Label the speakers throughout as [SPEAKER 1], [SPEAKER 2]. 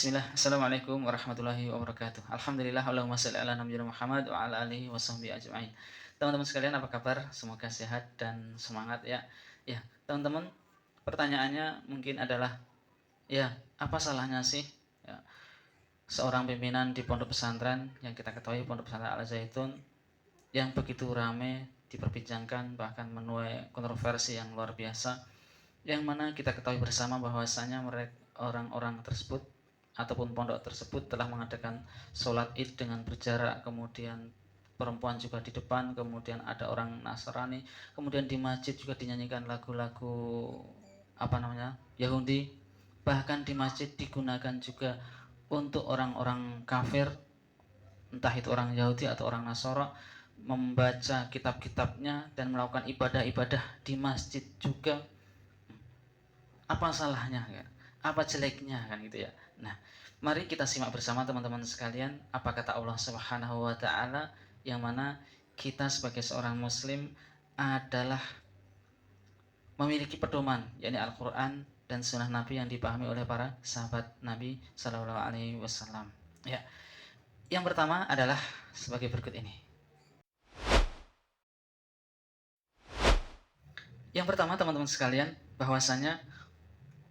[SPEAKER 1] Bismillah, Assalamualaikum warahmatullahi wabarakatuh. Alhamdulillah, Allahumma sholli ala nabiyina Muhammad wa ala alihi wa sahbihi ajma'in. Teman-teman sekalian, apa kabar? Semoga sehat dan semangat ya. Ya, teman-teman, pertanyaannya mungkin adalah, ya, apa salahnya sih ya, seorang pimpinan di pondok pesantren yang kita ketahui pondok pesantren Al Zaitun yang begitu ramai diperbincangkan bahkan menuai kontroversi yang luar biasa, yang mana kita ketahui bersama bahwasanya mereka orang-orang tersebut ataupun pondok tersebut telah mengadakan sholat id dengan berjarak, kemudian perempuan juga di depan, kemudian ada orang Nasrani, kemudian di masjid juga dinyanyikan lagu-lagu Yahudi, bahkan di masjid digunakan juga untuk orang-orang kafir, entah itu orang Yahudi atau orang Nasara, membaca kitab-kitabnya dan melakukan ibadah-ibadah di masjid juga. Apa salahnya kan? Apa jeleknya kan gitu ya. Nah, mari kita simak bersama teman-teman sekalian apa kata Allah Subhanahu wa taala, yang mana kita sebagai seorang muslim adalah memiliki pedoman, yakni Al-Qur'an dan sunnah Nabi yang dipahami oleh para sahabat Nabi Shallallahu alaihi wasallam. Ya. Yang pertama adalah sebagai berikut ini. Yang pertama teman-teman sekalian, bahwasanya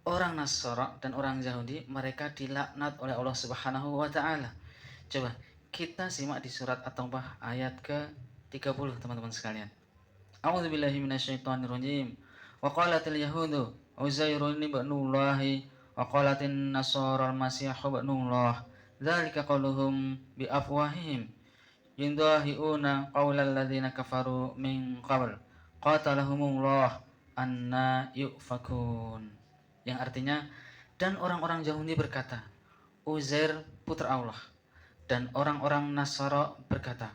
[SPEAKER 1] orang Nasara dan orang Yahudi mereka dilaknat oleh Allah Subhanahu wa taala. Coba kita simak di surat At-Taubah ayat ke-30 teman-teman sekalian. A'udzubillahi minasyaitonirrajim. Wa qalatil yahudu Uzairun ibnullahi wa qalatin nasara al-masih ibnullah. Dzalika qauluhum bi afwahihim yundahiuna qaulal ladzina kafaru min qabl. Qatalahumullah anna yufakun. Yang artinya, dan orang-orang Yahudi berkata, Uzair putra Allah, dan orang-orang Nasara berkata,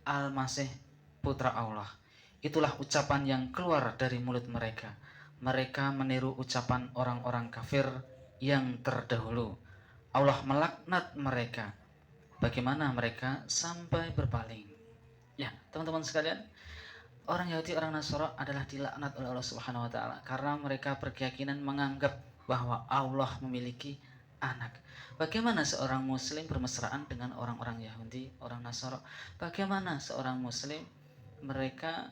[SPEAKER 1] Al-Masih putra Allah. Itulah ucapan yang keluar dari mulut mereka. Mereka meniru ucapan orang-orang kafir yang terdahulu. Allah melaknat mereka. Bagaimana mereka sampai berpaling? Ya, teman-teman sekalian, orang Yahudi, orang Nasara adalah dilaknat oleh Allah Subhanahu wa taala karena mereka berkeyakinan menganggap bahwa Allah memiliki anak. Bagaimana seorang muslim bermesraan dengan orang-orang Yahudi, orang Nasara? Bagaimana seorang muslim mereka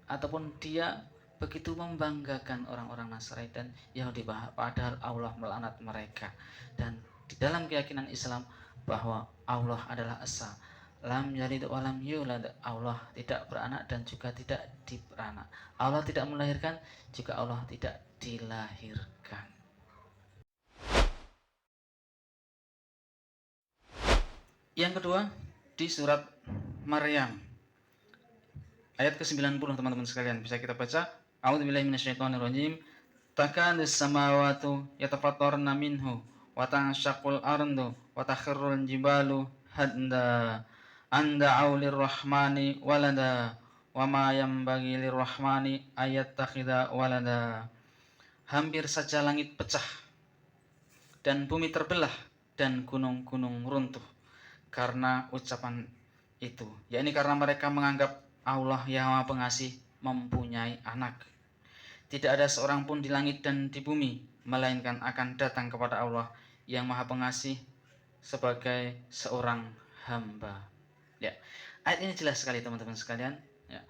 [SPEAKER 1] ataupun dia begitu membanggakan orang-orang Nasrani dan Yahudi, padahal Allah melaknat mereka. Dan di dalam keyakinan Islam bahwa Allah adalah esa, lam yalid wa lam yulad, Allah tidak beranak dan juga tidak diberanak. Allah tidak melahirkan, juga Allah tidak dilahirkan. Yang kedua, di surat Maryam ayat ke-90 teman-teman sekalian, bisa kita baca. A'udzubillahi minasyaitonirrajim. Takadus samawatu yatafattarna minhu wa tanshaqqul ardu wa takhirrul jibalu hadda anda'u lirrahmani walada wa ma yanbaghi lirrahmani ayattakhidha walada. Hampir saja langit pecah dan bumi terbelah dan gunung-gunung runtuh karena ucapan itu, yakni karena mereka menganggap Allah yang Maha Pengasih mempunyai anak. Tidak ada seorang pun di langit dan di bumi melainkan akan datang kepada Allah yang Maha Pengasih sebagai seorang hamba. Ya, ayat ini jelas sekali teman-teman sekalian. Ya,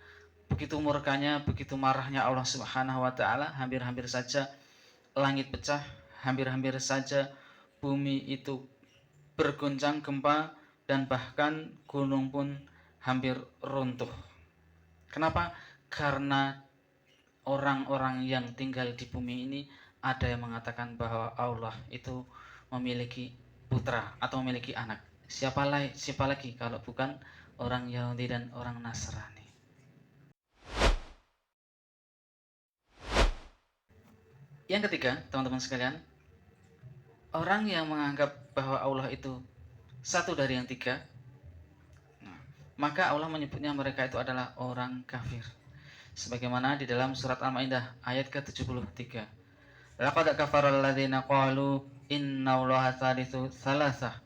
[SPEAKER 1] begitu murkanya, begitu marahnya Allah Subhanahu wa taala, hampir-hampir saja langit pecah, hampir-hampir saja bumi itu bergoncang gempa, dan bahkan gunung pun hampir runtuh. Kenapa? Karena orang-orang yang tinggal di bumi ini ada yang mengatakan bahwa Allah itu memiliki putra atau memiliki anak. Siapa lagi kalau bukan orang Yahudi dan orang Nasrani. Yang ketiga, teman-teman sekalian, orang yang menganggap bahwa Allah itu satu dari yang tiga, maka Allah menyebutnya mereka itu adalah orang kafir. Sebagaimana di dalam surat Al-Maidah ayat ke-73. Laqad kafara alladziina qalu innallaha tsalitsu tsalatsah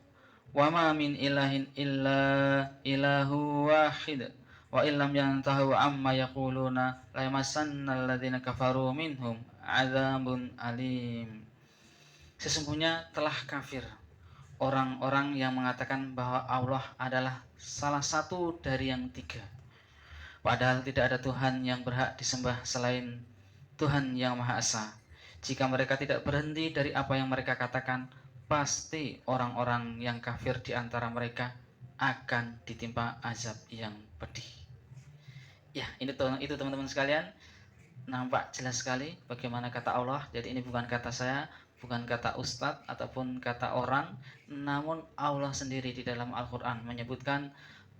[SPEAKER 1] wa ma min ilahin illa ilahu wahid wa illam yantahu amma yaquluna la yamassanna alladziina kafaru minhum adzabun alim. Sesungguhnya telah kafir orang-orang yang mengatakan bahwa Allah adalah salah satu dari yang tiga. Padahal tidak ada Tuhan yang berhak disembah selain Tuhan yang Maha Esa. Jika mereka tidak berhenti dari apa yang mereka katakan, pasti orang-orang yang kafir di antara mereka akan ditimpa azab yang pedih. Ya, itu teman-teman sekalian, nampak jelas sekali bagaimana kata Allah. Jadi ini bukan kata saya, bukan kata ustadz ataupun kata orang, namun Allah sendiri di dalam Al-Quran menyebutkan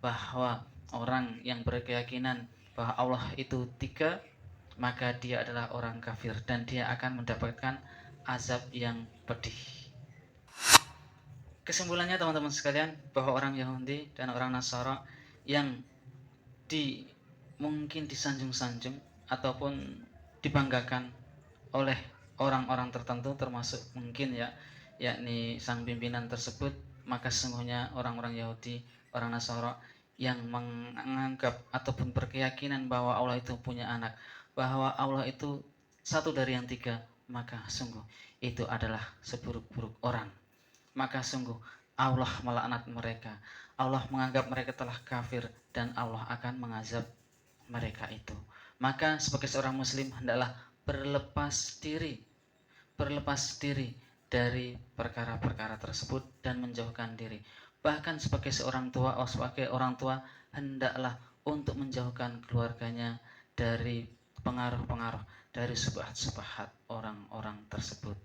[SPEAKER 1] bahwa orang yang berkeyakinan bahwa Allah itu tiga, maka dia adalah orang kafir dan dia akan mendapatkan azab yang pedih. Kesimpulannya teman-teman sekalian, bahwa orang Yahudi dan orang Nasara yang mungkin disanjung-sanjung ataupun dibanggakan oleh orang-orang tertentu, termasuk mungkin yakni sang pimpinan tersebut, maka sesungguhnya orang-orang Yahudi, orang Nasara yang menganggap ataupun berkeyakinan bahwa Allah itu punya anak, bahwa Allah itu satu dari yang tiga, maka sungguh itu adalah seburuk-buruk orang. Maka sungguh Allah melaknat mereka. Allah menganggap mereka telah kafir dan Allah akan mengazab mereka itu. Maka sebagai seorang muslim hendaklah berlepas diri dari perkara-perkara tersebut dan menjauhkan diri. Bahkan sebagai sebagai orang tua hendaklah untuk menjauhkan keluarganya dari pengaruh-pengaruh, dari subhat-subhat orang-orang tersebut.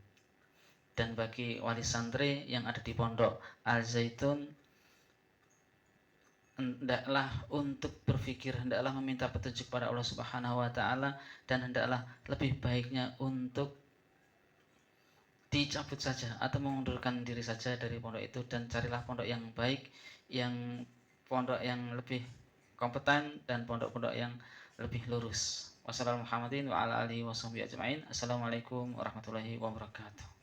[SPEAKER 1] Dan bagi wali santri yang ada di Pondok Al Zaitun, hendaklah untuk berpikir, hendaklah meminta petunjuk pada Allah Subhanahu wa taala, dan hendaklah lebih baiknya untuk dicabut saja atau mengundurkan diri saja dari pondok itu, dan carilah pondok yang baik, pondok yang lebih kompeten dan pondok-pondok yang lebih lurus. Wassalamualaikum warahmatullahi wabarakatuh.